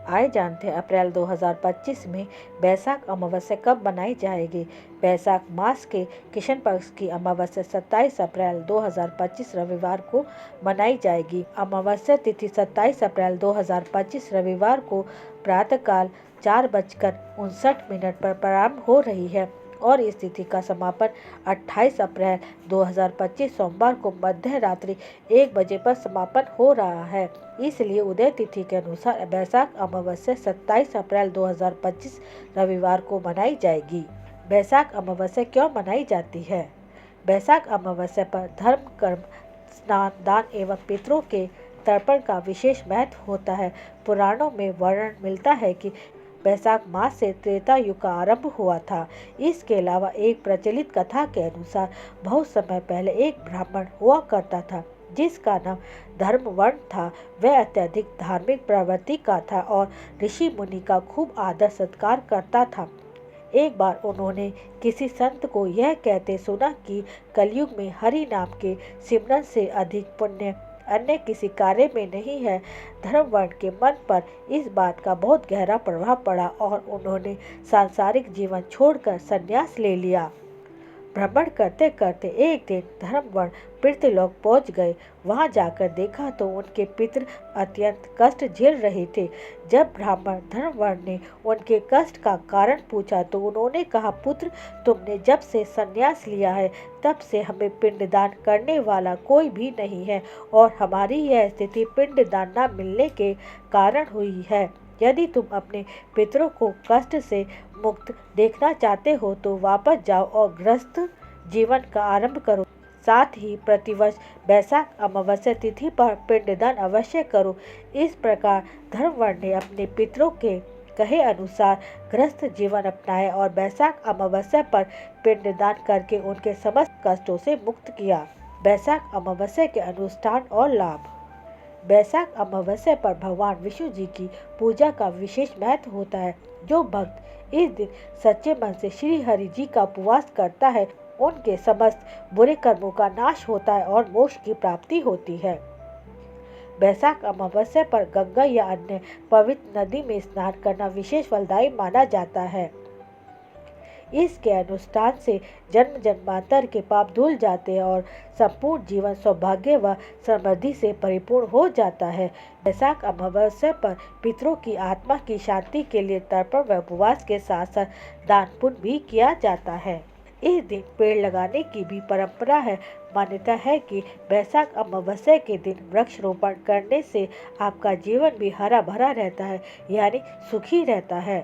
आइए जानते हैं अप्रैल 2025 में बैसाख अमावस्या कब मनाई जाएगी। बैसाख मास के कृष्ण पक्ष की अमावस्या 27 अप्रैल 2025 रविवार को मनाई जाएगी। अमावस्या तिथि 27 अप्रैल 2025 रविवार को प्रातःकाल 4:59 पर प्रारंभ हो रही है और इस तिथि का समापन 28 अप्रैल 2025 सोमवार को मध्य रात्रि 1 बजे पर समापन हो रहा है। इसलिए उदय तिथि के अनुसार बैसाख अमावस्या 27 अप्रैल 2025 रविवार को मनाई जाएगी। बैसाख अमावस्या क्यों मनाई जाती है? बैसाख अमावस्या पर धर्म, कर्म, स्नान, दान एवं पितरों के तर्पण का विशेष महत्व होता है। पुराणों में वर्णन मिलता है कि बैसाख मास से त्रेता युग का आरंभ हुआ था। इसके अलावा एक प्रचलित कथा के अनुसार बहुत समय पहले एक ब्राह्मण हुआ करता था जिसका नाम धर्मवर्ण था। वह अत्यधिक धार्मिक प्रवृत्ति का था और ऋषि मुनि का खूब आदर सत्कार करता था। एक बार उन्होंने किसी संत को यह कहते सुना कि कलयुग में हरि नाम के सिमरन से अधिक पुण्य अन्य किसी कार्य में नहीं है। धर्मवर्ण के मन पर इस बात का बहुत गहरा प्रभाव पड़ा और उन्होंने सांसारिक जीवन छोड़कर संन्यास ले लिया। भ्रमण करते करते एक दिन धर्मवर्ण पृथ्वीलोक पहुंच गए। वहां जाकर देखा तो उनके पितृ अत्यंत कष्ट झेल रहे थे। जब ब्राह्मण धर्मवर्ण ने उनके कष्ट का कारण पूछा तो उन्होंने कहा, पुत्र, तुमने जब से संन्यास लिया है तब से हमें पिंडदान करने वाला कोई भी नहीं है और हमारी यह स्थिति पिंडदान न मिलने के कारण हुई है। यदि तुम अपने पितरों को कष्ट से मुक्त देखना चाहते हो तो वापस जाओ और गृहस्थ जीवन का आरंभ करो। साथ ही प्रतिवर्ष बैसाख अमावस्या तिथि पर पिंडदान अवश्य करो। इस प्रकार धर्मवर्ण ने अपने पितरों के कहे अनुसार गृहस्थ जीवन अपनाया और बैसाख अमावस्या पर पिंडदान करके उनके समस्त कष्टों से मुक्त किया। बैसाख अमावस्या के अनुष्ठान और लाभ। बैसाख अमावस्या पर भगवान विष्णु जी की पूजा का विशेष महत्व होता है। जो भक्त इस दिन सच्चे मन से श्री हरि जी का उपवास करता है उनके समस्त बुरे कर्मों का नाश होता है और मोक्ष की प्राप्ति होती है। बैसाख अमावस्या पर गंगा या अन्य पवित्र नदी में स्नान करना विशेष फलदायी माना जाता है। इसके अनुष्ठान से जन्म जन्मांतर के पाप धुल जाते हैं और संपूर्ण जीवन सौभाग्य व समृद्धि से परिपूर्ण हो जाता है। बैसाख अमावस्या पर पितरों की आत्मा की शांति के लिए तर्पण व उपवास के साथ साथ दान पुण्य भी किया जाता है। इस दिन पेड़ लगाने की भी परंपरा है। मान्यता है कि बैसाख अमावस्या के दिन वृक्ष रोपण करने से आपका जीवन भी हरा भरा रहता है, यानी सुखी रहता है।